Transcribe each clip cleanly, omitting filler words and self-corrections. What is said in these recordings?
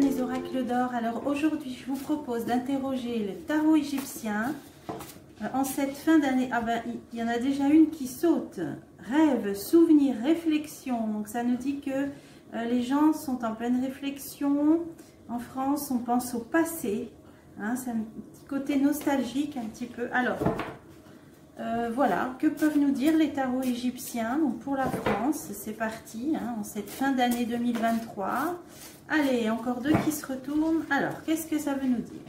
Hélène, les oracles d'or. Alors aujourd'hui, je vous propose d'interroger le tarot égyptien en cette fin d'année. Ah ben, il y en a déjà une qui saute. Rêve, souvenir, réflexion. Donc ça nous dit que les gens sont en pleine réflexion. En France, on pense au passé. Hein, c'est un petit côté nostalgique un petit peu. Alors, voilà, que peuvent nous dire les tarots égyptiens donc pour la France? C'est parti, hein, en cette fin d'année 2023. Allez, encore deux qui se retournent. Alors, qu'est-ce que ça veut nous dire?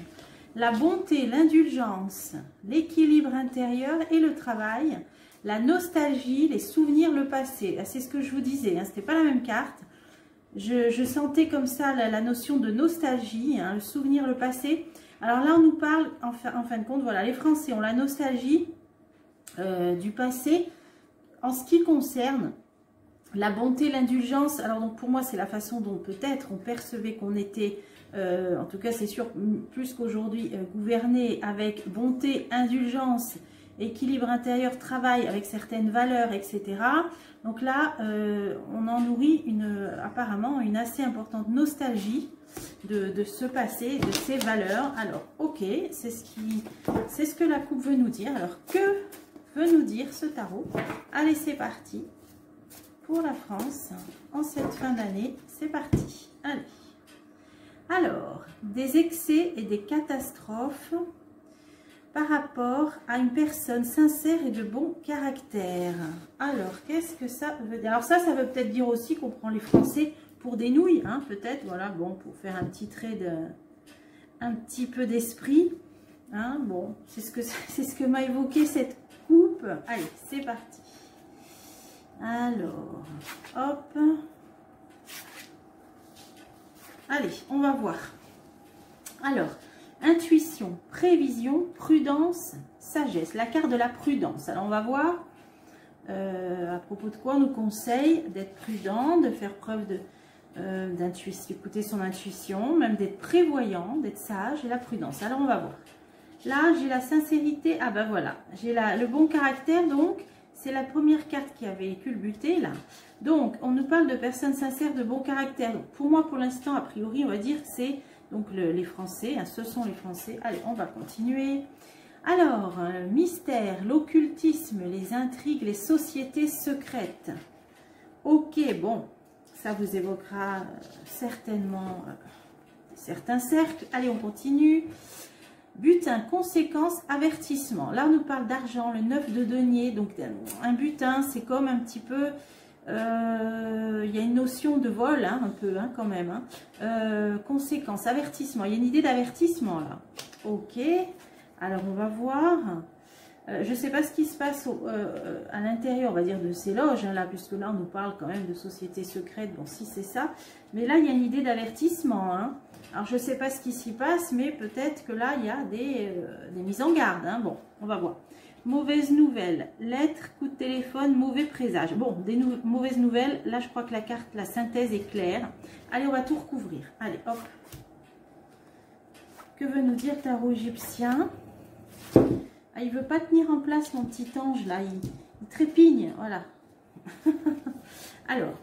La bonté, l'indulgence, l'équilibre intérieur et le travail, la nostalgie, les souvenirs, le passé. C'est ce que je vous disais, hein, c'était pas la même carte. Je sentais comme ça la notion de nostalgie, hein, le souvenir, le passé. Alors là, on nous parle, en fin de compte, voilà, les Français ont la nostalgie du passé en ce qui concerne la bonté, l'indulgence. Alors donc pour moi c'est la façon dont peut-être on percevait qu'on était, en tout cas c'est sûr plus qu'aujourd'hui, gouverné avec bonté, indulgence, équilibre intérieur, travail avec certaines valeurs, etc. Donc là on en nourrit apparemment une assez importante nostalgie de ce passé, de ces valeurs. Alors ok, c'est ce que la coupe veut nous dire. Alors que veut nous dire ce tarot? Allez, c'est parti pour la France en cette fin d'année. C'est parti. Allez. Alors, des excès et des catastrophes par rapport à une personne sincère et de bon caractère. Alors, qu'est-ce que ça veut dire? Alors ça veut peut-être dire aussi qu'on prend les Français pour des nouilles, hein, peut-être, voilà, bon, pour faire un petit trait un petit peu d'esprit. Hein, bon, c'est ce que m'a évoqué cette coupe. Allez, c'est parti. Alors, hop. Allez, on va voir. Alors, intuition, prévision, prudence, sagesse. La carte de la prudence. Alors, on va voir à propos de quoi on nous conseille d'être prudent, de faire preuve d'intuition, d'écouter son intuition, même d'être prévoyant, d'être sage et la prudence. Alors, on va voir. Là, j'ai la sincérité. Ah ben voilà, j'ai le bon caractère. Donc, c'est la première carte qui avait culbuté là. Donc, on nous parle de personnes sincères, de bon caractère. Donc, pour moi, pour l'instant, a priori, on va dire que c'est donc les Français. Hein, ce sont les Français. Allez, on va continuer. Alors, mystère, l'occultisme, les intrigues, les sociétés secrètes. Ok, bon, ça vous évoquera certainement certains cercles. Allez, on continue. Butin, conséquence, avertissement. Là, on nous parle d'argent, le 9 de denier. Donc, un butin, c'est comme un petit peu... il y a une notion de vol, hein, un peu, hein, quand même. Hein. Conséquence, avertissement. Il y a une idée d'avertissement, là. Ok. Alors, on va voir. Je ne sais pas ce qui se passe à l'intérieur, on va dire, de ces loges, hein, là, puisque là, on nous parle quand même de sociétés secrètes. Bon, si c'est ça. Mais là, il y a une idée d'avertissement, hein. Alors, je ne sais pas ce qui s'y passe, mais peut-être que là, il y a des mises en garde. Hein. Bon, on va voir. Mauvaise nouvelle. Lettre, coup de téléphone, mauvais présage. Bon, des mauvaises nouvelles. Là, je crois que la carte, la synthèse est claire. Allez, on va tout recouvrir. Allez, hop. Que veut nous dire tarot égyptien? Ah, il ne veut pas tenir en place, mon petit ange, là. Il trépigne, voilà. Alors,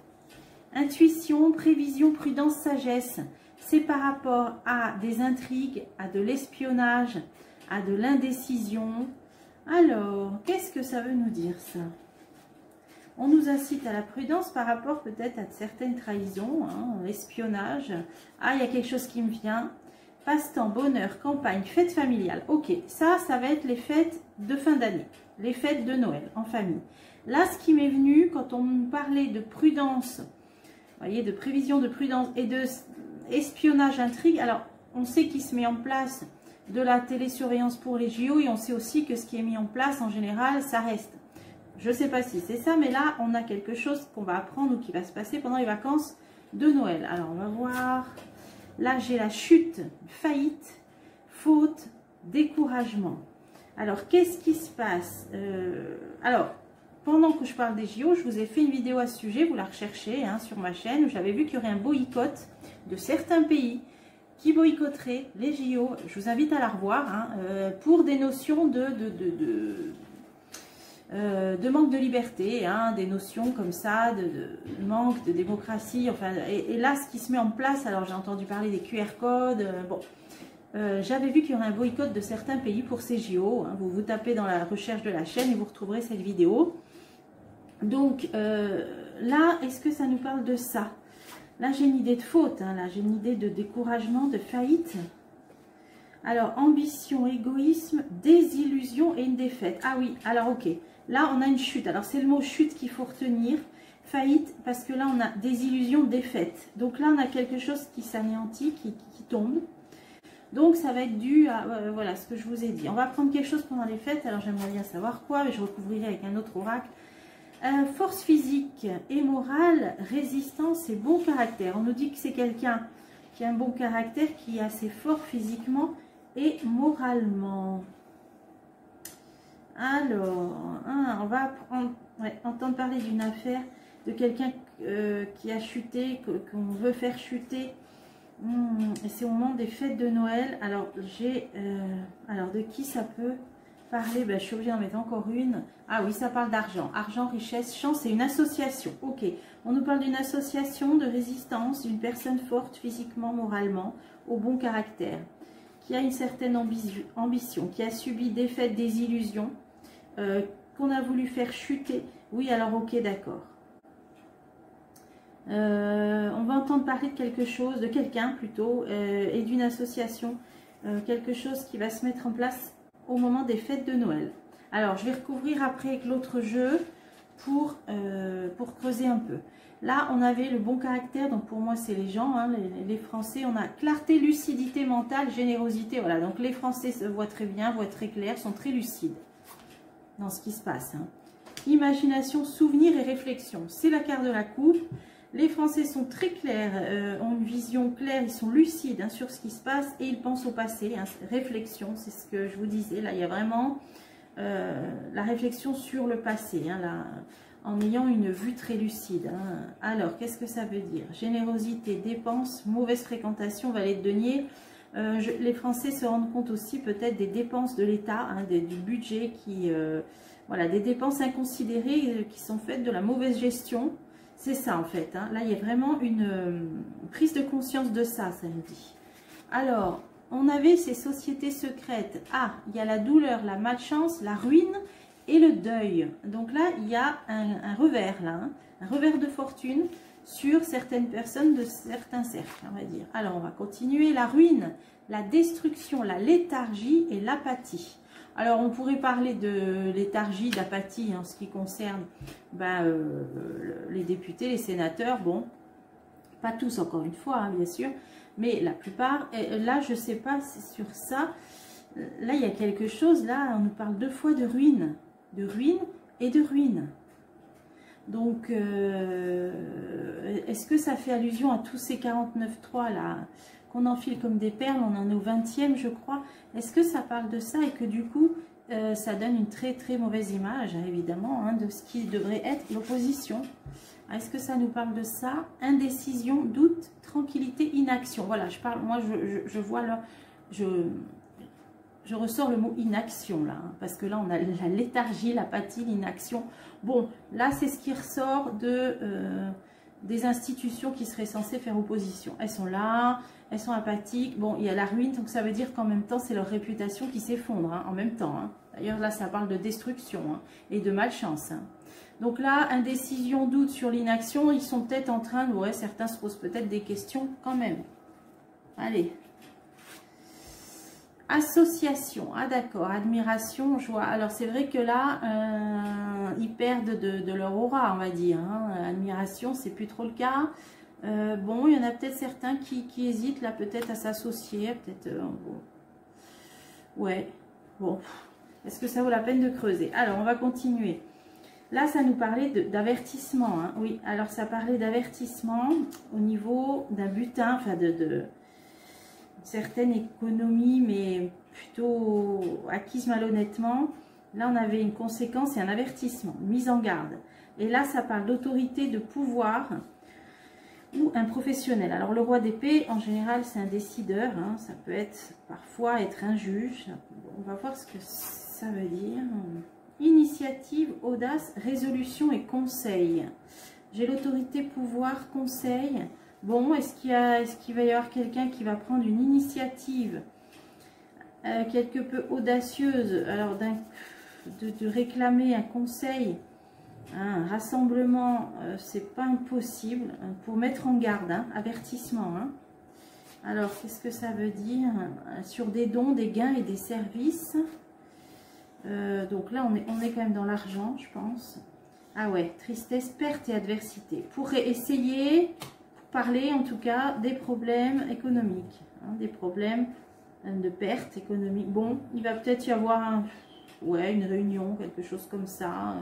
intuition, prévision, prudence, sagesse. C'est par rapport à des intrigues, à de l'espionnage, à de l'indécision. Alors, qu'est-ce que ça veut nous dire, ça? On nous incite à la prudence par rapport peut-être à certaines trahisons, hein, l'espionnage. Ah, il y a quelque chose qui me vient. Passe-temps, bonheur, campagne, fête familiale. Ok, ça va être les fêtes de fin d'année, les fêtes de Noël en famille. Là, ce qui m'est venu quand on me parlait de prudence, vous voyez, de prévision, de prudence et de espionnage, intrigue. Alors, on sait qu'il se met en place de la télésurveillance pour les JO et on sait aussi que ce qui est mis en place, en général, ça reste. Je ne sais pas si c'est ça, mais là, on a quelque chose qu'on va apprendre ou qui va se passer pendant les vacances de Noël. Alors, on va voir. Là, j'ai la chute, faillite, faute, découragement. Alors, qu'est-ce qui se passe? Alors, pendant que je parle des JO, je vous ai fait une vidéo à ce sujet, vous la recherchez hein, sur ma chaîne, où j'avais vu qu'il y aurait un boycott de certains pays qui boycotteraient les JO. Je vous invite à la revoir hein, pour des notions de manque de liberté, hein, des notions comme ça, de manque de démocratie. Enfin, et là, ce qui se met en place, alors j'ai entendu parler des QR codes, bon, j'avais vu qu'il y aurait un boycott de certains pays pour ces JO. Hein, vous tapez dans la recherche de la chaîne et vous retrouverez cette vidéo. Donc là, est-ce que ça nous parle de ça? Là, j'ai une idée de faute, hein, là, j'ai une idée de découragement, de faillite. Alors, ambition, égoïsme, désillusion et une défaite. Ah oui, alors ok. Là, on a une chute. Alors, c'est le mot chute qu'il faut retenir. Faillite, parce que là, on a désillusion, défaite. Donc là, on a quelque chose qui s'anéantit, qui tombe. Donc, ça va être dû à, voilà, ce que je vous ai dit. On va prendre quelque chose pendant les fêtes. Alors, j'aimerais bien savoir quoi, mais je recouvrirai avec un autre oracle. Force physique et morale, résistance et bon caractère. On nous dit que c'est quelqu'un qui a un bon caractère, qui est assez fort physiquement et moralement. Alors, on va entendre parler d'une affaire, de quelqu'un qui a chuté, qu'on veut faire chuter. Et c'est au moment des fêtes de Noël. Alors, alors de qui ça peut parler? Ben, je suis obligée d'en mettre encore une. Ah oui, ça parle d'argent. Argent, richesse, chance, c'est une association. Ok, on nous parle d'une association de résistance, d'une personne forte physiquement, moralement, au bon caractère, qui a une certaine ambition, qui a subi défaite, désillusion, qu'on a voulu faire chuter. Oui, alors ok, d'accord. On va entendre parler de quelque chose, de quelqu'un plutôt, et d'une association, quelque chose qui va se mettre en place au moment des fêtes de Noël. Alors, je vais recouvrir après avec l'autre jeu pour creuser un peu. Là, on avait le bon caractère, donc pour moi, c'est les gens, hein, les Français. On a clarté, lucidité mentale, générosité. Voilà, donc les Français se voient très bien, voient très clair, sont très lucides dans ce qui se passe. Hein. Imagination, souvenir et réflexion. C'est la carte de la coupe. Les Français sont très clairs, ont une vision claire, ils sont lucides hein, sur ce qui se passe et ils pensent au passé. Hein, réflexion, c'est ce que je vous disais. Là, il y a vraiment la réflexion sur le passé, hein, là, en ayant une vue très lucide. Hein. Alors, qu'est-ce que ça veut dire? Générosité, dépenses, mauvaise fréquentation, valet de denier. Les Français se rendent compte aussi peut-être des dépenses de l'État, hein, du budget, voilà, des dépenses inconsidérées qui sont faites de la mauvaise gestion. C'est ça en fait, hein. Là il y a vraiment une prise de conscience de ça, ça me dit. Alors, on avait ces sociétés secrètes. Ah, il y a la douleur, la malchance, la ruine et le deuil. Donc là, il y a un revers, là, hein, un revers de fortune sur certaines personnes de certains cercles, on va dire. Alors, on va continuer. La ruine, la destruction, la léthargie et l'apathie. Alors, on pourrait parler de léthargie, d'apathie en ce qui concerne les députés, les sénateurs. Bon, pas tous encore une fois, hein, bien sûr, mais la plupart. Et là, je ne sais pas sur ça. Là, il y a quelque chose. Là, on nous parle deux fois de ruine et de ruine. Donc, est-ce que ça fait allusion à tous ces 49.3 là qu'on enfile comme des perles? On en est au 20e, je crois. Est-ce que ça parle de ça et que du coup, ça donne une très très mauvaise image, évidemment, hein, de ce qui devrait être l'opposition? Est-ce que ça nous parle de ça? Indécision, doute, tranquillité, inaction. Voilà, je parle, moi je vois là, je ressors le mot inaction là, hein, parce que là on a la léthargie, l'apathie, l'inaction. Bon, là c'est ce qui ressort des institutions qui seraient censées faire opposition. Elles sont là, elles sont apathiques. Bon, il y a la ruine, donc ça veut dire qu'en même temps c'est leur réputation qui s'effondre, hein, en même temps. Hein. D'ailleurs là ça parle de destruction hein, et de malchance. Hein. Donc là, indécision, doute sur l'inaction, ils sont peut-être en train, ouais, certains se posent peut-être des questions quand même. Allez. Association, ah d'accord, admiration, joie. Alors c'est vrai que là, ils perdent de leur aura, on va dire. Hein. Admiration, c'est plus trop le cas. Bon, il y en a peut-être certains qui hésitent là peut-être à s'associer, peut-être. Bon. Ouais, bon. Est-ce que ça vaut la peine de creuser? Alors, on va continuer. Là, ça nous parlait d'avertissement. Hein. Oui, alors ça parlait d'avertissement au niveau d'un butin, enfin de certaines économies, mais plutôt acquises malhonnêtement. Là, on avait une conséquence et un avertissement, une mise en garde. Et là, ça parle d'autorité, de pouvoir ou un professionnel. Alors, le roi d'épée, en général, c'est un décideur. Hein. Ça peut être parfois être un juge. On va voir ce que ça veut dire. initiative, audace, résolution et conseil. J'ai l'autorité, pouvoir, conseil. Bon, est-ce qu'il va y avoir quelqu'un qui va prendre une initiative quelque peu audacieuse, alors de réclamer un conseil, un rassemblement, c'est pas impossible, pour mettre en garde, hein, avertissement. Hein. Alors, qu'est-ce que ça veut dire? Sur des dons, des gains et des services. Donc là, on est quand même dans l'argent, je pense. Ah ouais, tristesse, perte et adversité. Pour essayer, pour parler en tout cas, des problèmes économiques, hein, des problèmes de perte économique. Bon, il va peut-être y avoir une réunion, quelque chose comme ça,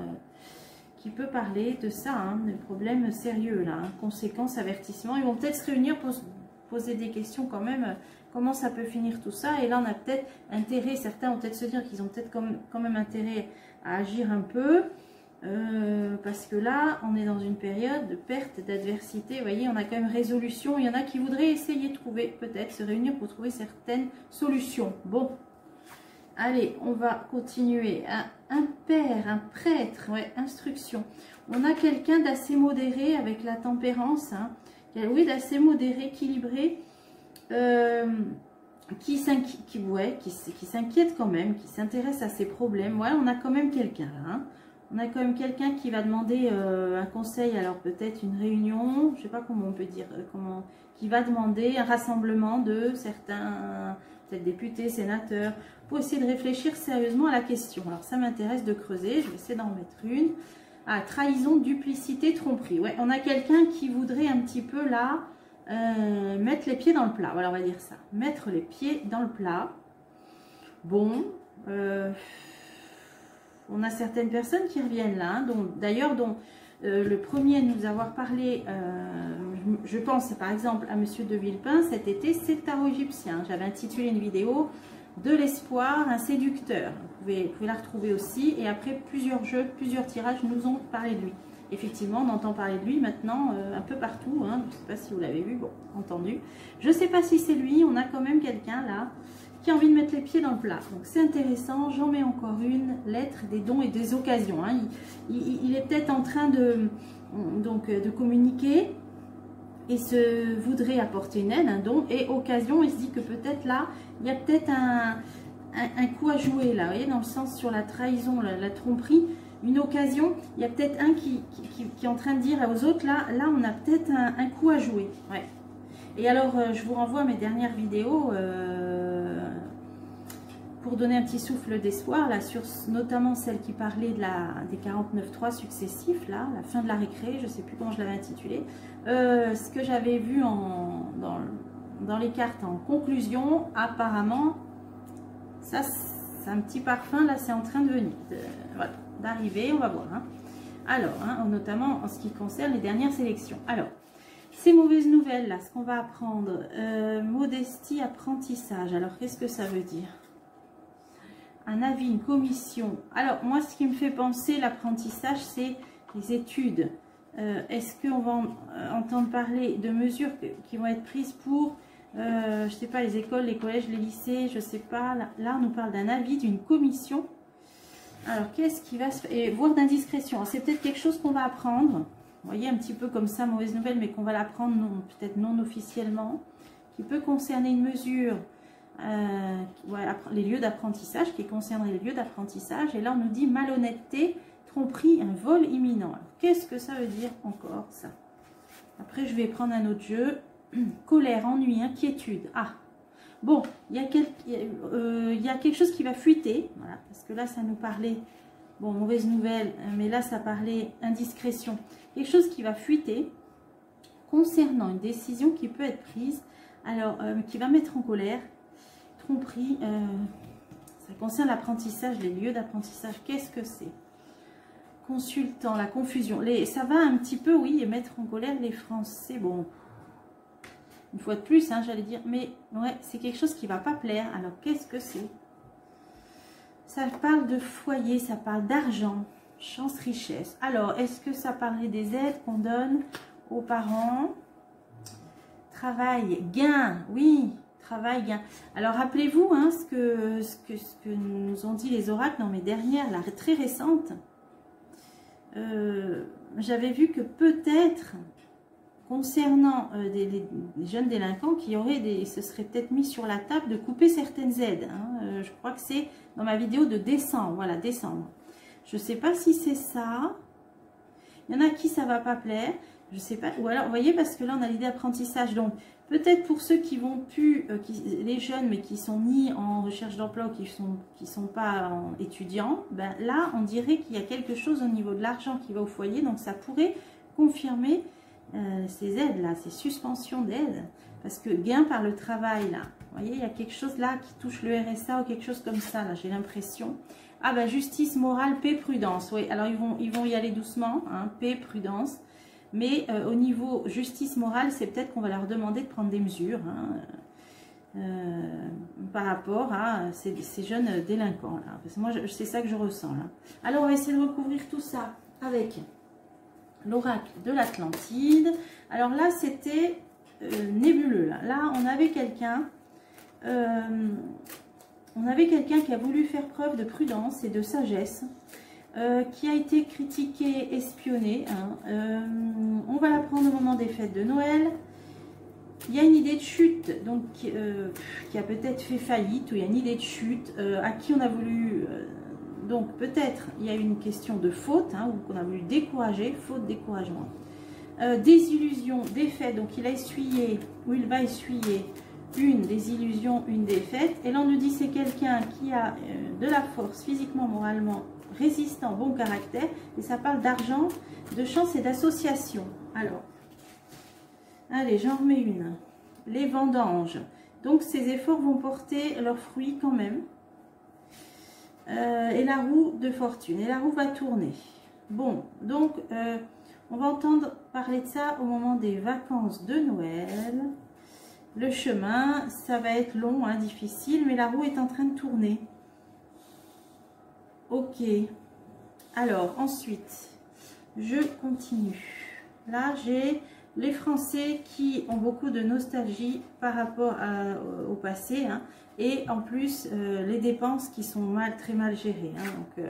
qui peut parler de ça, hein, des problèmes sérieux là, hein, conséquences, avertissements. Ils vont peut-être se réunir pour se poser des questions quand même, comment ça peut finir tout ça. Et là, on a peut-être intérêt, certains vont peut-être se dire qu'ils ont peut-être quand même intérêt à agir un peu, parce que là, on est dans une période de perte, d'adversité. Vous voyez, on a quand même résolution. Il y en a qui voudraient essayer de trouver, peut-être, se réunir pour trouver certaines solutions. Bon, allez, on va continuer. Un père, un prêtre, ouais, instruction. On a quelqu'un d'assez modéré avec la tempérance, hein, oui, d'assez modéré, équilibré, qui s'inquiète quand même, qui s'intéresse à ses problèmes. Ouais, on a quand même quelqu'un là, hein. On a quand même quelqu'un qui va demander un conseil, alors peut-être une réunion, je ne sais pas comment on peut dire, qui va demander un rassemblement de certains, peut-être députés, sénateurs, pour essayer de réfléchir sérieusement à la question. Alors ça m'intéresse de creuser, je vais essayer d'en mettre une. Ah, trahison, duplicité, tromperie. Ouais, on a quelqu'un qui voudrait un petit peu là, mettre les pieds dans le plat, voilà, on va dire ça. Mettre les pieds dans le plat. Bon, on a certaines personnes qui reviennent là, hein, d'ailleurs, dont le premier à nous avoir parlé, je pense par exemple à Monsieur de Villepin cet été, c'est le tarot égyptien. J'avais intitulé une vidéo de l'espoir, un séducteur. Vous pouvez la retrouver aussi. Et après, plusieurs jeux, plusieurs tirages nous ont parlé de lui. Effectivement, on entend parler de lui maintenant un peu partout. Hein, je ne sais pas si vous l'avez vu, bon, entendu. Je ne sais pas si c'est lui, on a quand même quelqu'un là qui a envie de mettre les pieds dans le plat. Donc c'est intéressant, j'en mets encore une, lettre des dons et des occasions. Hein. Il est peut-être en train de communiquer et se voudrait apporter une aide, un don, et occasion, il se dit que peut-être là, il y a peut-être un coup à jouer là, vous voyez, dans le sens sur la trahison, la tromperie, une occasion, il y a peut-être un qui est en train de dire aux autres, là on a peut-être un coup à jouer. Ouais. Et alors, je vous renvoie à mes dernières vidéos, pour donner un petit souffle d'espoir, là, sur notamment celle qui parlait des 49.3 successifs, là, la fin de la récré, je ne sais plus comment je l'avais intitulé, ce que j'avais vu dans les cartes en conclusion, apparemment, ça, c'est un petit parfum, là, c'est en train de venir, voilà, d'arriver, on va voir. Hein. Alors, hein, notamment en ce qui concerne les dernières sélections. Alors, ces mauvaises nouvelles, là, ce qu'on va apprendre, modestie, apprentissage, alors qu'est-ce que ça veut dire ? Un avis, une commission. Alors, moi, ce qui me fait penser l'apprentissage, c'est les études. Est-ce qu'on va entendre parler de mesures qui vont être prises pour, je ne sais pas, les écoles, les collèges, les lycées, je ne sais pas. Là, on nous parle d'un avis, d'une commission. Alors, qu'est-ce qui va se faire? Et voire d'indiscrétion. C'est peut-être quelque chose qu'on va apprendre. Vous voyez, un petit peu comme ça, mauvaise nouvelle, mais qu'on va l'apprendre peut-être non officiellement. Qui peut concerner une mesure... les lieux d'apprentissage, qui concernerait les lieux d'apprentissage, et là on nous dit malhonnêteté, tromperie, un vol imminent. Qu'est-ce que ça veut dire encore ça? Après je vais prendre un autre jeu. Colère, ennui, inquiétude. Ah, bon, il y a quelque chose qui va fuiter, voilà, parce que là ça nous parlait, bon, mauvaise nouvelle, mais là ça parlait indiscrétion. Quelque chose qui va fuiter concernant une décision qui peut être prise, alors qui va mettre en colère. Tromperie, ça concerne l'apprentissage, les lieux d'apprentissage. Qu'est-ce que c'est? Consultant, la confusion. Ça va un petit peu, oui, mettre en colère les Français. Bon, une fois de plus, hein, j'allais dire, mais ouais, c'est quelque chose qui ne va pas plaire. Alors, qu'est-ce que c'est? Ça parle de foyer, ça parle d'argent, chance, richesse. Alors, est-ce que ça parlait des aides qu'on donne aux parents? Travail, gain, oui. Travail, gain. Alors rappelez-vous hein, ce que nous ont dit les oracles dans mes dernières, là, très récentes. J'avais vu que peut-être, concernant des jeunes délinquants, qui auraient se seraient peut-être mis sur la table de couper certaines aides. Hein. Je crois que c'est dans ma vidéo de décembre. Voilà, décembre. Je ne sais pas si c'est ça. Il y en a qui ça ne va pas plaire. Je sais pas. Ou alors, vous voyez, parce que là, on a l'idée d'apprentissage. Donc, peut-être pour ceux qui vont plus, les jeunes, mais qui sont ni en recherche d'emploi ou qui sont pas étudiants, ben là, on dirait qu'il y a quelque chose au niveau de l'argent qui va au foyer. Donc, ça pourrait confirmer ces aides-là, ces suspensions d'aides. Parce que gain par le travail, là, vous voyez, il y a quelque chose là qui touche le RSA ou quelque chose comme ça, là, j'ai l'impression. Ah ben, justice morale, paix, prudence. Oui, alors ils vont y aller doucement, hein, paix, prudence. Mais au niveau justice morale, c'est peut-être qu'on va leur demander de prendre des mesures hein, par rapport à ces jeunes délinquants. Là. Parce que moi, c'est ça que je ressens. Là. Alors, on va essayer de recouvrir tout ça avec l'oracle de l'Atlantide. Alors là, c'était nébuleux. Là, on avait quelqu'un qui a voulu faire preuve de prudence et de sagesse. Qui a été critiqué, espionné. Hein. On va l'apprendre au moment des fêtes de Noël. Il y a une idée de chute, donc qui a peut-être fait faillite, ou il y a une idée de chute, à qui on a voulu... donc peut-être il y a une question de faute, hein, ou qu'on a voulu décourager, faute, découragement. Désillusion, défaite, donc il a essuyé, ou il va essuyer une désillusion, une défaite. Et là on nous dit c'est quelqu'un qui a de la force, physiquement, moralement, résistant, bon caractère, et ça parle d'argent, de chance et d'association. Alors, allez, j'en remets une. Les vendanges. Donc, ces efforts vont porter leurs fruits quand même. Et la roue de fortune. Et la roue va tourner. Bon, donc, on va entendre parler de ça au moment des vacances de Noël. Le chemin, ça va être long, hein, difficile, mais la roue est en train de tourner. Ok, alors ensuite, je continue. Là, j'ai les Français qui ont beaucoup de nostalgie par rapport au passé. Hein, et en plus, les dépenses qui sont très mal gérées. Hein, donc,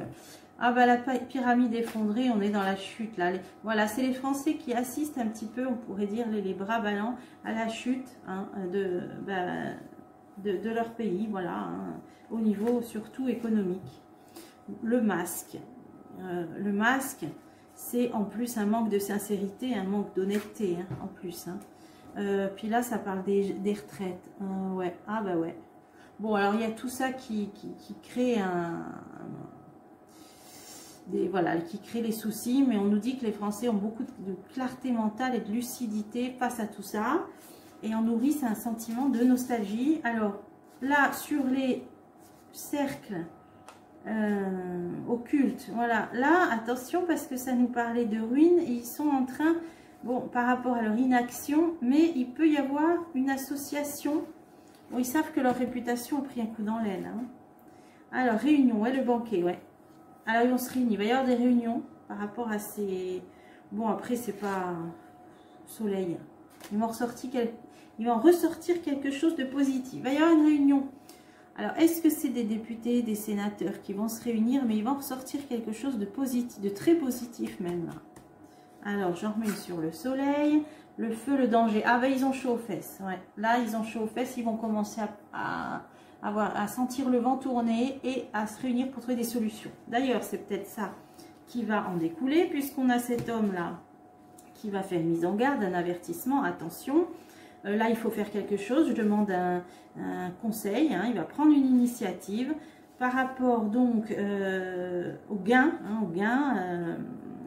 ah bah la pyramide effondrée, on est dans la chute. Là. Voilà, c'est les Français qui assistent un petit peu, on pourrait dire, les bras ballants à la chute hein, de leur pays. Voilà, hein, au niveau surtout économique. Le masque, c'est en plus un manque de sincérité, un manque d'honnêteté, hein, en plus. Hein. Puis là, ça parle des retraites. Ouais, ah bah ouais. Bon, alors il y a tout ça qui crée voilà, qui crée les soucis, mais on nous dit que les Français ont beaucoup de clarté mentale et de lucidité face à tout ça, et on nourrit un sentiment de nostalgie. Alors là, sur les cercles occulte, voilà, là attention parce que ça nous parlait de ruines et ils sont en train, bon, par rapport à leur inaction, mais il peut y avoir une association. Bon, ils savent que leur réputation a pris un coup dans l'aile. Hein. Alors réunion, ouais, le banquet, ouais. Alors ils vont se réunir, il va y avoir des réunions par rapport à ces, bon après c'est pas soleil, ils vont ressortir quelque chose de positif. Il va y avoir une réunion. Alors, est-ce que c'est des députés, des sénateurs qui vont se réunir, mais ils vont ressortir quelque chose de positif, de très positif même. Là. Alors, j'en remets sur le soleil, le feu, le danger. Ah ben, ils ont chaud aux fesses. Ouais. Là, ils ont chaud aux fesses, ils vont commencer à sentir le vent tourner et à se réunir pour trouver des solutions. D'ailleurs, c'est peut-être ça qui va en découler, puisqu'on a cet homme-là qui va faire mise en garde, un avertissement, attention. Là, il faut faire quelque chose. Je demande un conseil. Hein, il va prendre une initiative par rapport donc au gain,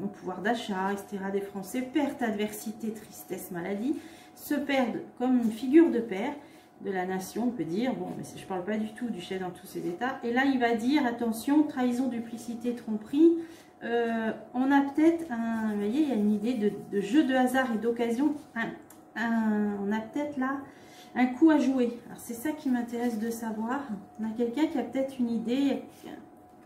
au pouvoir d'achat, etc. des Français. Perte, adversité, tristesse, maladie. Se perdent comme une figure de père de la nation, on peut dire. Bon, mais je ne parle pas du tout du chef dans tous ses états. Et là, il va dire, attention, trahison, duplicité, tromperie. On a peut-être, vous voyez, il y a une idée de jeu de hasard et d'occasion. On a peut-être là un coup à jouer. Alors c'est ça qui m'intéresse de savoir. On a quelqu'un qui a peut-être une idée,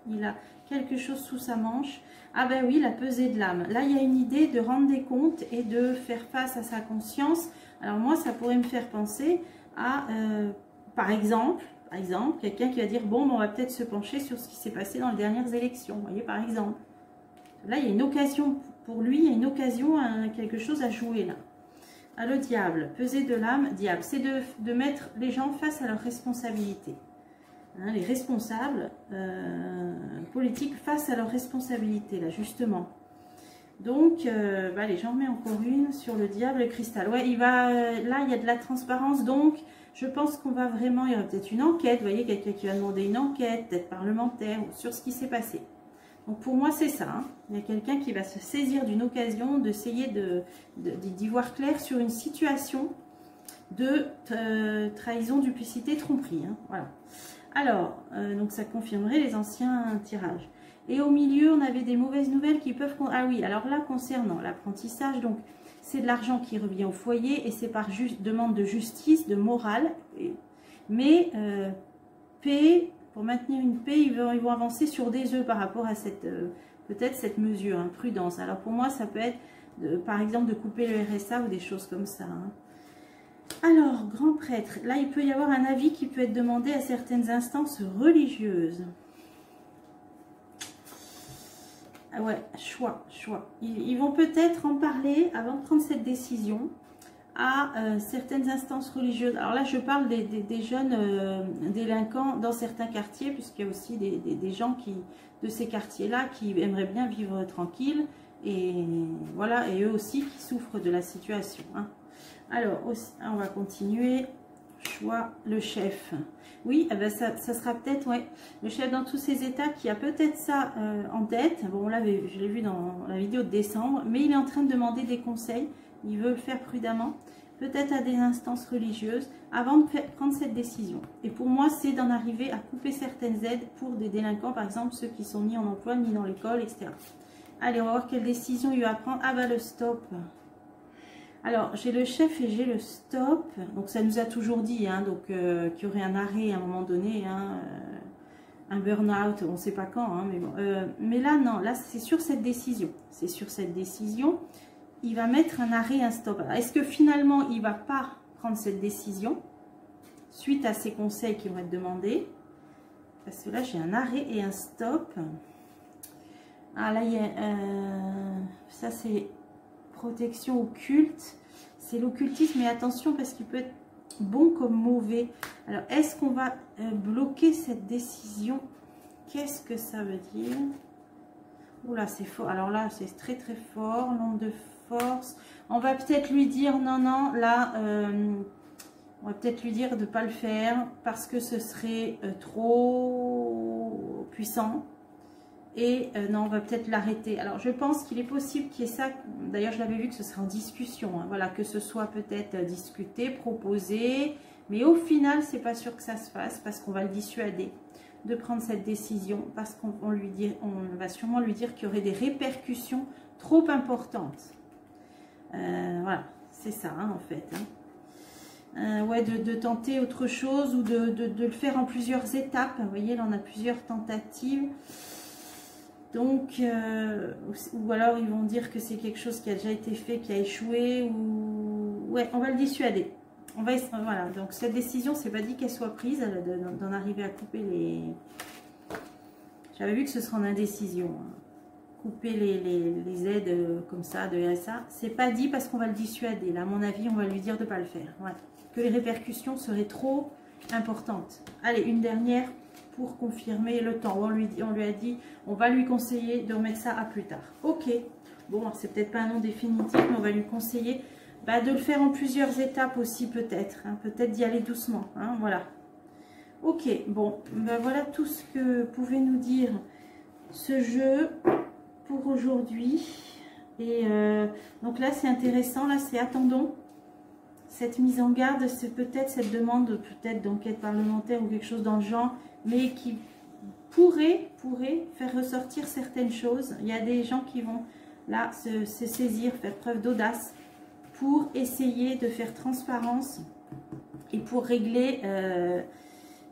il a quelque chose sous sa manche. Ah ben oui, la pesée de l'âme. Là, il y a une idée de rendre des comptes et de faire face à sa conscience. Alors moi, ça pourrait me faire penser à par exemple, quelqu'un qui va dire, bon, on va peut-être se pencher sur ce qui s'est passé dans les dernières élections. Vous voyez, par exemple. Là, il y a une occasion, pour lui, il y a une occasion, quelque chose à jouer là. Ah, le diable, peser de l'âme, diable, c'est de mettre les gens face à leurs responsabilités. Hein, les responsables politiques face à leurs responsabilités, là, justement. Donc, allez, j'en remets encore une sur le diable, le cristal. Ouais, là, il y a de la transparence, donc je pense qu'on va vraiment, il y aura peut-être une enquête, vous voyez, quelqu'un qui va demander une enquête, peut-être parlementaire, sur ce qui s'est passé. Donc, pour moi, c'est ça. Hein. Il y a quelqu'un qui va se saisir d'une occasion, d'essayer d'y voir clair sur une situation de trahison, duplicité, tromperie. Hein. Voilà. Alors, donc ça confirmerait les anciens tirages. Et au milieu, on avait des mauvaises nouvelles qui peuvent... Ah oui, alors là, concernant l'apprentissage, donc c'est de l'argent qui revient au foyer et c'est par demande de justice, de morale. Mais paix, pour maintenir une paix, ils vont avancer sur des œufs par rapport à cette peut-être cette mesure, hein, prudence. Alors pour moi, ça peut être, par exemple, de couper le RSA ou des choses comme ça. Hein. Alors, grand prêtre, là, il peut y avoir un avis qui peut être demandé à certaines instances religieuses. Ah ouais, choix. Ils vont peut-être en parler avant de prendre cette décision à certaines instances religieuses. Alors là, je parle des jeunes délinquants dans certains quartiers, puisqu'il y a aussi des gens de ces quartiers-là qui aimeraient bien vivre tranquille. Et voilà, et eux aussi qui souffrent de la situation. Hein. Alors, on va continuer. Choix, le chef. Oui, eh ben ça sera peut-être, ouais, le chef dans tous ces états qui a peut-être ça en tête. Bon, je l'ai vu dans la vidéo de décembre, mais il est en train de demander des conseils. Il veut le faire prudemment, peut-être à des instances religieuses, avant de prendre cette décision. Et pour moi, c'est d'en arriver à couper certaines aides pour des délinquants, par exemple, ceux qui sont ni en emploi, ni dans l'école, etc. Allez, on va voir quelle décision il va prendre. Ah bah le stop. Alors, j'ai le chef et j'ai le stop. Donc, ça nous a toujours dit hein, donc qu'il y aurait un arrêt à un moment donné, hein, un burn-out, on ne sait pas quand. Hein, mais, bon. Mais là, non, là, c'est sur cette décision. C'est sur cette décision. Il va mettre un arrêt, un stop. Est-ce que finalement, il ne va pas prendre cette décision suite à ces conseils qui vont être demandés? Parce que là, j'ai un arrêt et un stop. Ah, là, il y a... ça, c'est... protection occulte, c'est l'occultisme, mais attention parce qu'il peut être bon comme mauvais. Alors, est-ce qu'on va bloquer cette décision? Qu'est-ce que ça veut dire? Oula, c'est fort. Alors là, c'est très très fort, l'onde de force. On va peut-être lui dire, non, là, on va peut-être lui dire de ne pas le faire parce que ce serait trop puissant. Et non, on va peut-être l'arrêter. Alors, je pense qu'il est possible qu'il y ait ça. D'ailleurs, je l'avais vu que ce sera en discussion. Hein, voilà, que ce soit peut-être discuté, proposé. Mais au final, c'est pas sûr que ça se fasse parce qu'on va le dissuader de prendre cette décision. Parce qu'on va sûrement lui dire qu'il y aurait des répercussions trop importantes. Voilà, c'est ça hein, en fait. Hein. Ouais, de tenter autre chose ou de le faire en plusieurs étapes. Vous voyez, là, on a plusieurs tentatives. Donc, ou alors ils vont dire que c'est quelque chose qui a déjà été fait, qui a échoué, ou... Ouais, on va le dissuader. Voilà, donc cette décision, c'est pas dit qu'elle soit prise, d'en arriver à couper les... J'avais vu que ce sera en indécision. Hein. Couper les aides comme ça, de RSA. C'est pas dit parce qu'on va le dissuader. Là, à mon avis, on va lui dire de pas le faire. Ouais. Que les répercussions seraient trop importantes. Allez, une dernière... pour confirmer le temps. On lui a dit, on va lui conseiller de remettre ça à plus tard. Ok, bon, c'est peut-être pas un nom définitif, mais on va lui conseiller de le faire en plusieurs étapes aussi peut-être. Hein, peut-être d'y aller doucement. Hein, voilà. Ok, bon, voilà tout ce que pouvait nous dire ce jeu pour aujourd'hui. Et donc là, c'est intéressant. Là, c'est attendons. Cette mise en garde, c'est peut-être cette demande peut-être d'enquête parlementaire ou quelque chose dans le genre, mais qui pourrait faire ressortir certaines choses. Il y a des gens qui vont là se saisir, faire preuve d'audace pour essayer de faire transparence et pour régler,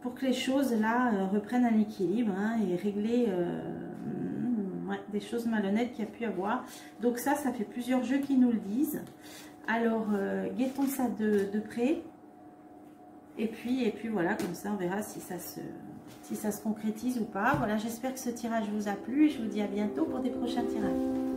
pour que les choses là reprennent un équilibre hein, et régler ouais, des choses malhonnêtes qu'il y a pu avoir. Donc ça fait plusieurs jeux qui nous le disent. Alors, guettons ça de près. Et puis voilà, comme ça on verra si ça se concrétise ou pas. Voilà, j'espère que ce tirage vous a plu et je vous dis à bientôt pour des prochains tirages.